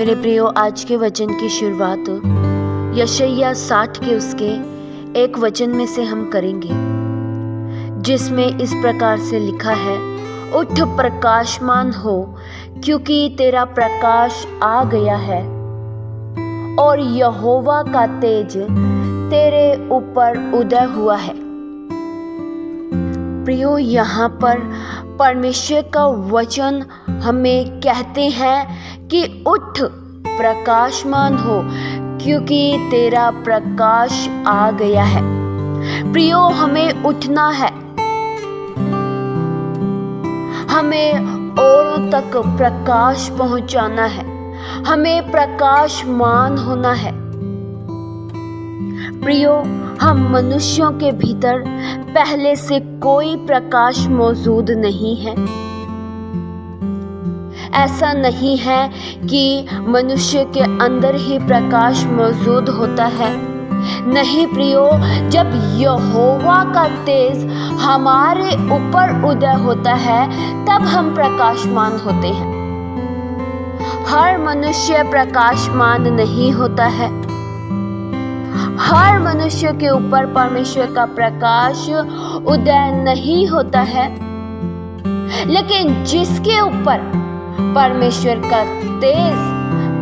मेरे प्रियो, आज के वचन की शुरुआत यशायाह 60 के उसके एक वचन में से हम करेंगे, जिसमें इस प्रकार से लिखा है, उठ प्रकाशमान हो, क्योंकि तेरा प्रकाश आ गया है और यहोवा का तेज तेरे ऊपर उदय हुआ है। प्रियो, यहाँ पर परमेश्वर का वचन हमें कहते हैं कि उठ प्रकाशमान हो, क्योंकि तेरा प्रकाश आ गया है। प्रियो, हमें उठना है, हमें औरों तक प्रकाश पहुंचाना है, हमें प्रकाशमान होना है। प्रियो, हम मनुष्यों के भीतर पहले से कोई प्रकाश मौजूद नहीं है। ऐसा नहीं है कि मनुष्य के अंदर ही प्रकाश मौजूद होता है। नहीं प्रियो, जब यहोवा का तेज हमारे ऊपर उदय होता है तब हम प्रकाशमान होते हैं। हर मनुष्य प्रकाशमान नहीं होता है। हर मनुष्य के ऊपर परमेश्वर का प्रकाश उदय नहीं होता है, लेकिन जिसके ऊपर परमेश्वर का तेज,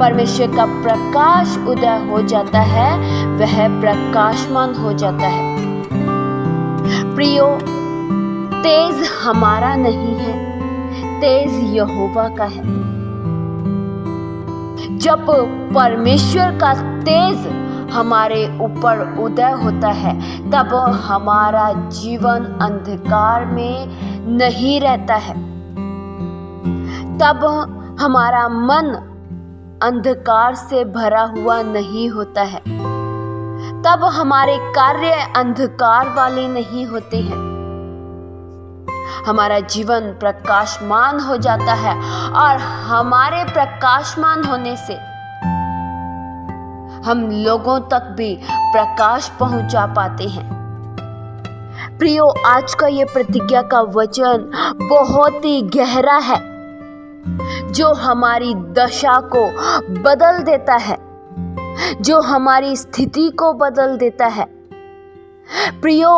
परमेश्वर का प्रकाश उदय हो जाता है, वह प्रकाशमान हो जाता है। प्रियो, तेज हमारा नहीं है, तेज यहोवा का है। जब परमेश्वर का तेज हमारे ऊपर उदय होता है तब हमारा जीवन अंधकार में नहीं रहता है, तब हमारा मन अंधकार से भरा हुआ नहीं होता है, तब हमारे कार्य अंधकार वाले नहीं होते हैं। हमारा जीवन प्रकाशमान हो जाता है और हमारे प्रकाशमान होने से हम लोगों तक भी प्रकाश पहुंचा पाते हैं। प्रियो, आज का ये प्रतिज्ञा का वचन बहुत ही गहरा है, जो हमारी दशा को बदल देता है, जो हमारी स्थिति को बदल देता है। प्रियो,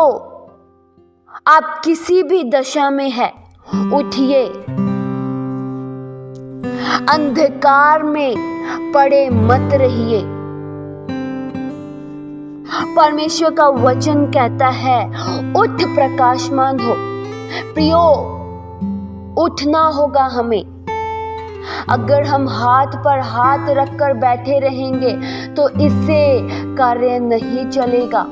आप किसी भी दशा में है, उठिए, अंधकार में पड़े मत रहिए। परमेश्वर का वचन कहता है, उठ प्रकाशमान हो। प्रियो, उठना होगा हमें। अगर हम हाथ पर हाथ रखकर बैठे रहेंगे तो इससे कार्य नहीं चलेगा।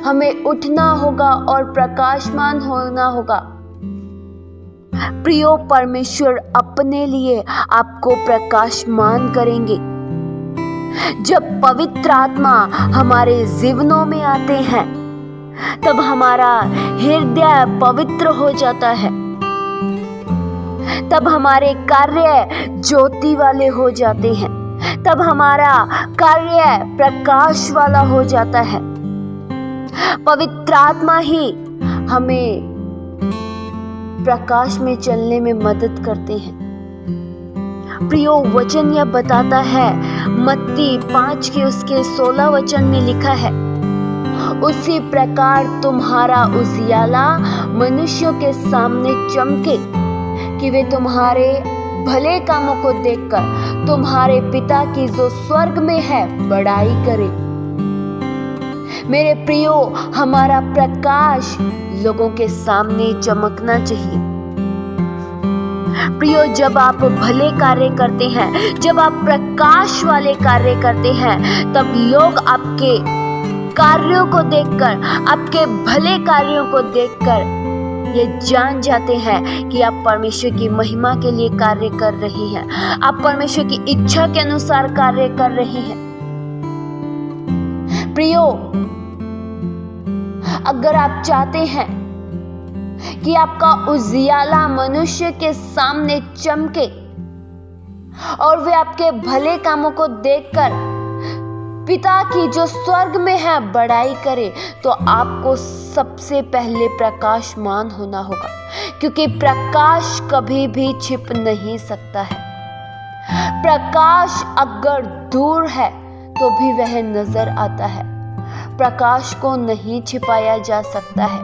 हमें उठना होगा और प्रकाशमान होना होगा। प्रियो, परमेश्वर अपने लिए आपको प्रकाशमान करेंगे। जब पवित्र आत्मा हमारे जीवनों में आते हैं तब हमारा हृदय पवित्र हो जाता है, तब हमारे कार्य ज्योति वाले हो जाते हैं, तब हमारा कार्य प्रकाश वाला हो जाता है। पवित्र आत्मा ही हमें प्रकाश में चलने में मदद करते हैं। प्रियो, वचन यह बताता है, मत्ती 5 के उसके 16 वचन में लिखा है, उसी प्रकार तुम्हारा उजियाला मनुष्यों के सामने चमके, कि वे तुम्हारे भले कामों को देखकर तुम्हारे पिता की जो स्वर्ग में है बड़ाई करे। मेरे प्रियो, हमारा प्रकाश लोगों के सामने चमकना चाहिए। प्रियो, जब आप भले कार्य करते हैं, जब आप प्रकाश वाले कार्य करते हैं, तब लोग आपके कार्यों को देखकर, आपके भले कार्यों को देखकर ये जान जाते हैं कि आप परमेश्वर की महिमा के लिए कार्य कर रही हैं, आप परमेश्वर की इच्छा के अनुसार कार्य कर रही हैं। प्रियो, अगर आप चाहते हैं कि आपका उजियाला मनुष्य के सामने चमके और वे आपके भले कामों को देखकर पिता की जो स्वर्ग में है बड़ाई करे, तो आपको सबसे पहले प्रकाशमान होना होगा, क्योंकि प्रकाश कभी भी छिप नहीं सकता है। प्रकाश अगर दूर है तो भी वह नजर आता है। प्रकाश को नहीं छिपाया जा सकता है।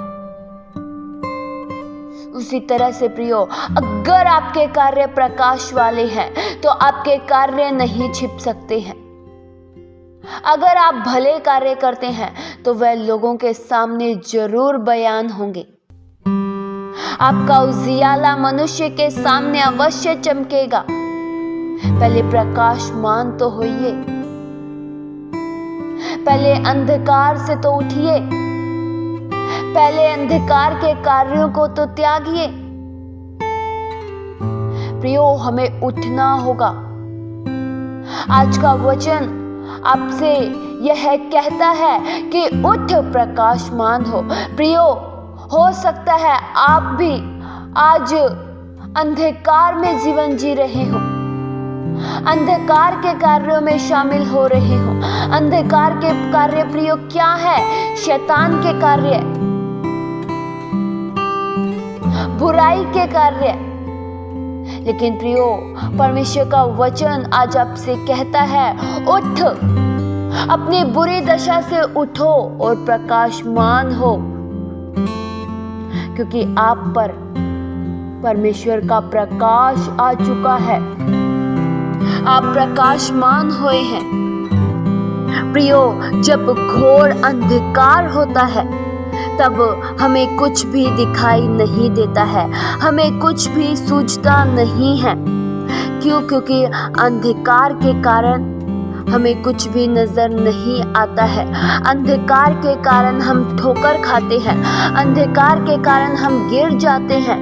उसी तरह से प्रियो, अगर आपके कार्य प्रकाश वाले हैं तो आपके कार्य नहीं छिप सकते हैं। अगर आप भले कार्य करते हैं तो वह लोगों के सामने जरूर बयान होंगे। आपका उजियाला मनुष्य के सामने अवश्य चमकेगा। पहले प्रकाशमान तो होइए, पहले अंधकार से तो उठिए, पहले अंधकार के कार्यों को तो त्यागिए। प्रियो, हमें उठना होगा। आज का वचन आपसे यह कहता है कि उठ, प्रकाशमान हो। प्रियो, हो सकता है आप भी आज अंधकार में जीवन जी रहे हो, अंधकार के कार्यों में शामिल हो रहे हो। अंधकार के कार्य प्रियो क्या है? शैतान के कार्य, बुराई के कार्य। लेकिन प्रियो, परमेश्वर का वचन आज आपसे कहता है, उठ, अपनी बुरी दशा से उठो और प्रकाशमान हो, क्योंकि आप पर परमेश्वर का प्रकाश आ चुका है। आप प्रकाशमान हुए हैं। प्रियो, जब घोर अंधकार होता है तब हमें कुछ भी दिखाई नहीं देता है, हमें कुछ भी सूझता नहीं है। क्यों? क्योंकि अंधकार के कारण हमें कुछ भी नजर नहीं आता है। अंधकार के कारण हम ठोकर खाते हैं, अंधकार के कारण हम गिर जाते हैं।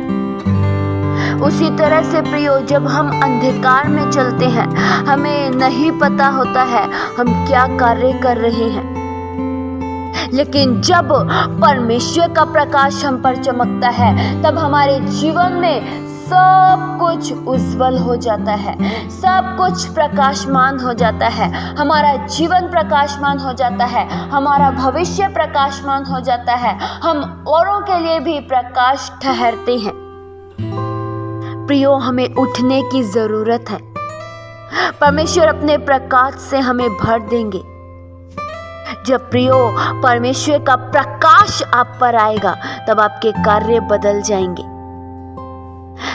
उसी तरह से प्रियो, जब हम अंधकार में चलते हैं, हमें नहीं पता होता है हम क्या कार्य कर रहे हैं। लेकिन जब परमेश्वर का प्रकाश हम पर चमकता है, तब हमारे जीवन में सब कुछ उज्जवल हो जाता है, सब कुछ प्रकाशमान हो जाता है। हमारा जीवन प्रकाशमान हो जाता है, हमारा भविष्य प्रकाशमान हो जाता है। हम औरों के लिए भी प्रकाश ठहरते हैं। प्रियो, हमें उठने की जरूरत है। परमेश्वर अपने प्रकाश से हमें भर देंगे। जब प्रियो परमेश्वर का प्रकाश आप पर आएगा, तब आपके कार्य बदल जाएंगे,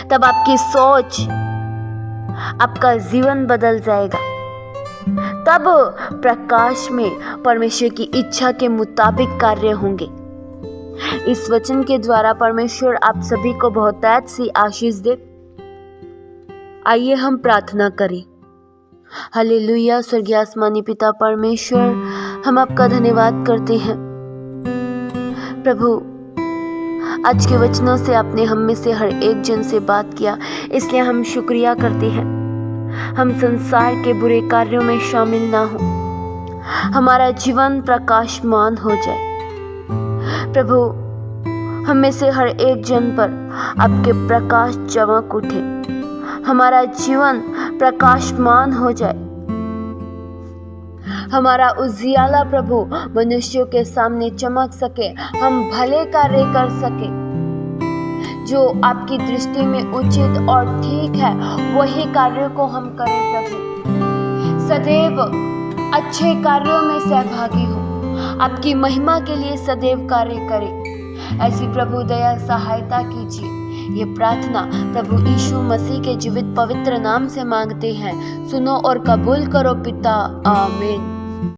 तब आपकी सोच, आपका जीवन बदल जाएगा। तब प्रकाश में परमेश्वर की इच्छा के मुताबिक कार्य होंगे। इस वचन के द्वारा परमेश्वर आप सभी को बहुतायत सी आशीष दे। आइए हम प्रार्थना करें। हालेलुया। स्वर्गीय आसमानी पिता परमेश्वर, हम आपका धन्यवाद करते हैं। प्रभु, आज के वचनों से आपने हम में से हर एक जन से बात किया, इसलिए हम शुक्रिया करते हैं। हम संसार के बुरे कार्यों में शामिल ना हो, हमारा जीवन प्रकाशमान हो जाए। प्रभु, हम में से हर एक जन पर आपके प्रकाश चमक उठे, हमारा जीवन प्रकाशमान हो जाए। हमारा उजियाला प्रभु मनुष्यों के सामने चमक सके, हम भले कार्य कर सके जो आपकी दृष्टि में उचित और ठीक है, वही कार्यों को हम करें। प्रभु, सदैव अच्छे कार्यों में सहभागी हो, आपकी महिमा के लिए सदैव कार्य करें। ऐसी प्रभु दया सहायता कीजिए। ये प्रार्थना प्रभु यीशु मसीह के जीवित पवित्र नाम से मांगते हैं। सुनो और कबूल करो पिता। आमीन।